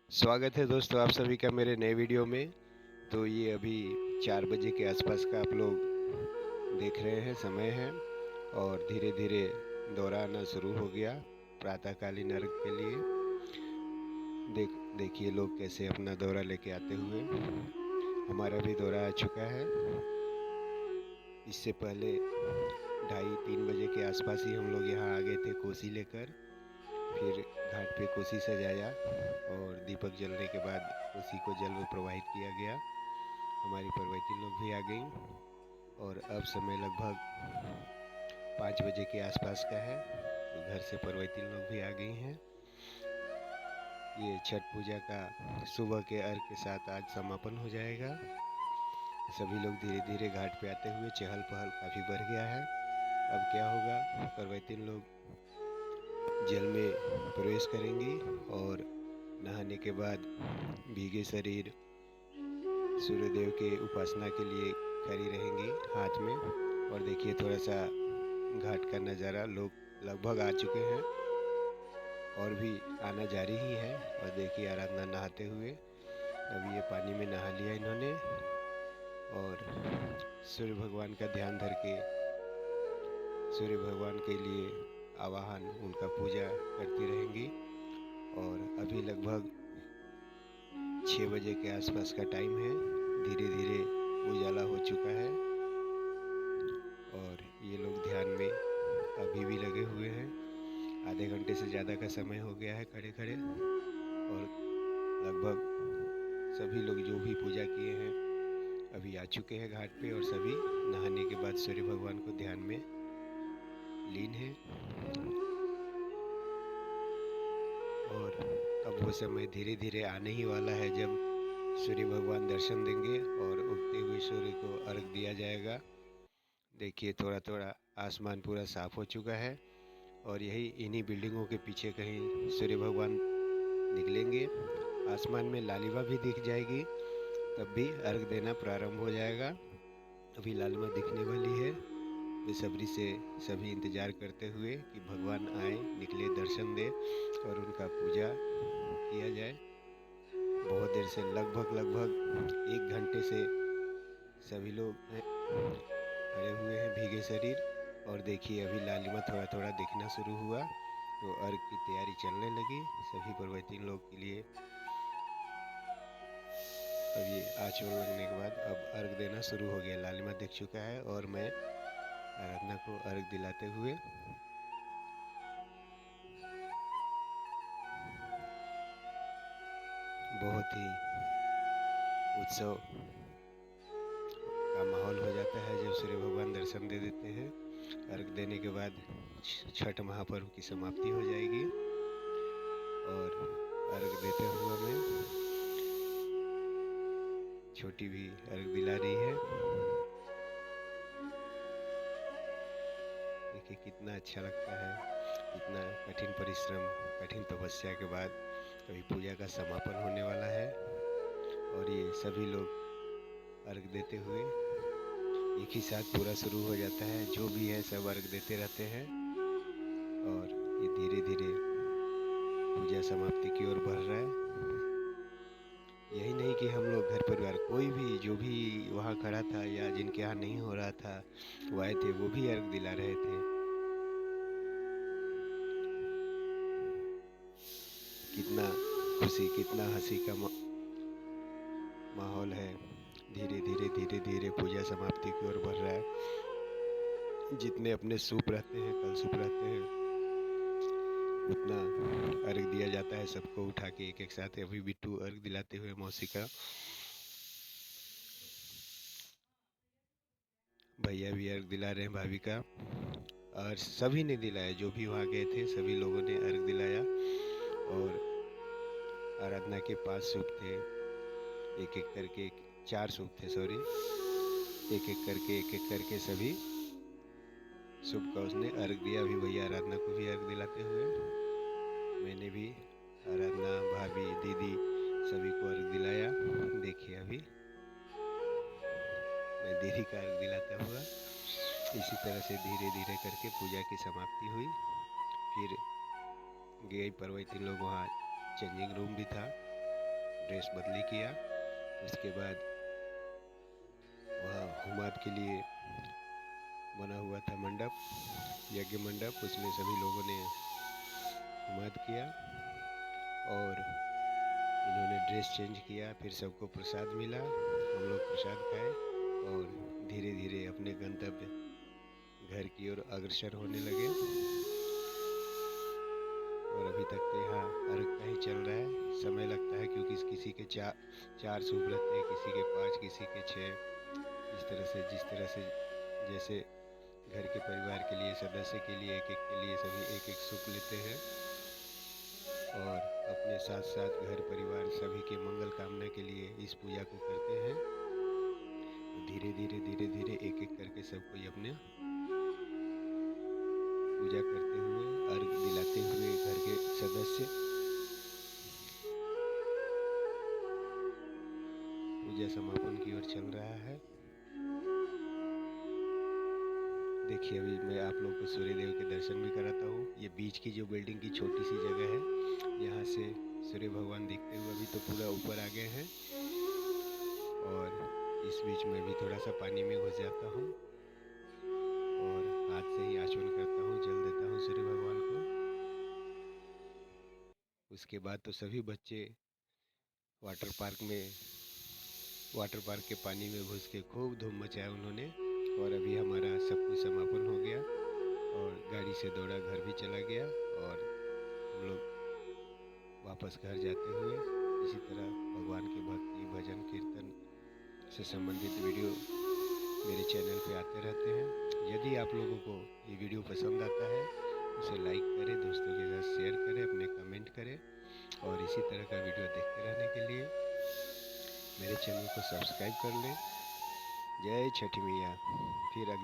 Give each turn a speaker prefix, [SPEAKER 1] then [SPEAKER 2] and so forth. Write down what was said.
[SPEAKER 1] स्वागत है दोस्तों आप सभी का मेरे नए वीडियो में। तो ये अभी 4 बजे के आसपास का आप लोग देख रहे हैं समय है और धीरे धीरे दौरा आना शुरू हो गया प्रातःकालीन अर्घ के लिए। देखिए लोग कैसे अपना दौरा लेके आते हुए। हमारा भी दौरा आ चुका है। इससे पहले 2:30-3 बजे के आसपास ही हम लोग यहाँ आ गए थे कोसी लेकर। फिर घाट पे कोसी सजाया और दीपक जलने के बाद कोसी को जल में प्रवाहित किया गया। हमारी परवैती लोग भी आ गई और अब समय लगभग 5 बजे के आसपास का है। तो घर से परवैती लोग भी आ गई हैं। ये छठ पूजा का सुबह के अर्घ के साथ आज समापन हो जाएगा। सभी लोग धीरे धीरे घाट पे आते हुए चहल पहल काफ़ी बढ़ गया है। अब क्या होगा, परवैती लोग जल में प्रवेश करेंगी और नहाने के बाद भीगे शरीर सूर्यदेव के उपासना के लिए खड़ी रहेंगी हाथ में। और देखिए थोड़ा सा घाट का नज़ारा, लोग लगभग आ चुके हैं और भी आना जारी ही है। और देखिए आराधना नहाते हुए अभी ये पानी में नहा लिया इन्होंने और सूर्य भगवान का ध्यान धर के सूर्य भगवान के लिए आवाहन उनका पूजा करती रहेंगी। और अभी लगभग 6 बजे के आसपास का टाइम है। धीरे धीरे उजाला हो चुका है और ये लोग ध्यान में अभी भी लगे हुए हैं। आधे घंटे से ज़्यादा का समय हो गया है खड़े खड़े और लगभग सभी लोग जो भी पूजा किए हैं अभी आ चुके हैं घाट पे और सभी नहाने के बाद सूर्य भगवान को ध्यान में लीन है। और अब वो समय धीरे धीरे आने ही वाला है जब सूर्य भगवान दर्शन देंगे और उगते हुए सूर्य को अर्घ दिया जाएगा। देखिए थोड़ा थोड़ा आसमान पूरा साफ हो चुका है और यही इन्हीं बिल्डिंगों के पीछे कहीं सूर्य भगवान निकलेंगे। आसमान में लालिमा भी दिख जाएगी, तब भी अर्घ देना प्रारंभ हो जाएगा। अभी लालिमा दिखने वाली है। बेसब्री से सभी इंतज़ार करते हुए कि भगवान आए, निकले, दर्शन दे और उनका पूजा किया जाए। बहुत देर से लगभग 1 घंटे से सभी लोग खड़े हुए हैं भीगे शरीर। और देखिए अभी लालिमा थोड़ा थोड़ा दिखना शुरू हुआ तो अर्घ की तैयारी चलने लगी सभी परवैती लोग के लिए। अब ये आचमन लगने के बाद अब अर्घ देना शुरू हो गया। लालिमा दिख चुका है और मैं आराधना को अर्घ दिलाते हुए बहुत ही उत्सव का माहौल हो जाता है जब सूर्य भगवान दर्शन दे देते हैं। अर्घ देने के बाद छठ महापर्व की समाप्ति हो जाएगी और अर्घ देते हुए मैं छोटी भी अर्घ दिला रही है। देखिए कितना अच्छा लगता है। इतना कठिन परिश्रम, कठिन तपस्या के बाद अभी पूजा का समापन होने वाला है और ये सभी लोग अर्घ देते हुए एक ही साथ पूरा शुरू हो जाता है। जो भी है सब अर्घ देते रहते हैं और ये धीरे धीरे पूजा समाप्ति की ओर बढ़ रहा है। यही नहीं कि हम लोग घर परिवार कोई भी जो भी वहाँ खड़ा था या जिनके यहाँ नहीं हो रहा था वो आए थे, वो भी अर्घ दिला रहे थे। कितना खुशी, कितना हंसी का माहौल है। धीरे धीरे धीरे धीरे पूजा समाप्ति की ओर बढ़ रहा है। जितने अपने सूप रहते हैं, कल सूप रहते हैं, उतना अर्घ दिया जाता है सबको उठा के एक एक साथ। अभी बिट्टू अर्घ दिलाते हुए मौसी का, भैया भी अर्घ दिला रहे हैं भाभी का और सभी ने दिलाया। जो भी वहाँ गए थे सभी लोगों ने अर्घ दिलाया। और आराधना के 5 सूप थे, एक एक करके 4 सूप थे सॉरी, एक एक करके सभी सूप का उसने अर्घ दिया। अभी भैया आराधना को भी अर्घ दिलाते हुए मैंने भी आराधना, भाभी, दीदी सभी को अर्घ दिलाया। देखिए अभी मैं दीदी का अर्घ दिलाता हुआ इसी तरह से धीरे धीरे करके पूजा की समाप्ति हुई। फिर गए परवैती लोग, वहाँ चेंजिंग रूम भी था ड्रेस बदली किया। उसके बाद वहाँ हुमाद के लिए बना हुआ था मंडप, यज्ञ मंडप, उसमें सभी लोगों ने हुमाद किया और इन्होंने ड्रेस चेंज किया। फिर सबको प्रसाद मिला, हम लोग प्रसाद खाए और धीरे धीरे अपने गंतव्य घर की ओर अग्रसर होने लगे। और अभी तक तो यहाँ अर्घ का ही चल रहा है। समय लगता है क्योंकि किसी के चार शुभ व्रत है, किसी के 5, किसी के 6। जिस तरह से जैसे घर के परिवार के लिए, सदस्य के लिए, एक एक के लिए सभी एक एक सुख लेते हैं और अपने साथ साथ घर परिवार सभी के मंगल कामना के लिए इस पूजा को करते हैं। तो धीरे धीरे एक एक करके सब कोई अपने पूजा करते हुए, अर्घ दिलाते हुए घर के सदस्य पूजा समापन की ओर चल रहा है। देखिए अभी मैं आप लोग को सूर्य देव के दर्शन भी कराता हूँ। ये बीच की जो बिल्डिंग की छोटी सी जगह है, यहाँ से सूर्य भगवान दिखते हुए अभी तो पूरा ऊपर आ गए हैं। और इस बीच में भी थोड़ा सा पानी में घुस जाता हूँ और हाथ से ही आचमन करता हूँ, जल देता हूँ सूर्य भगवान को। उसके बाद तो सभी बच्चे वाटर पार्क के पानी में घुस के खूब धूम मचाया उन्होंने। और अभी हमारा सब कुछ समापन हो गया और गाड़ी से दौड़ा घर भी चला गया और हम लोग वापस घर जाते हुए इसी तरह भगवान के भक्ति, भजन, कीर्तन से संबंधित वीडियो मेरे चैनल पे आते रहते हैं। यदि आप लोगों को ये वीडियो पसंद आता है उसे लाइक करें, दोस्तों के साथ शेयर करें, अपने कमेंट करें और इसी तरह का वीडियो देखते रहने के लिए मेरे चैनल को सब्सक्राइब कर लें। जय छठी मैया। फिर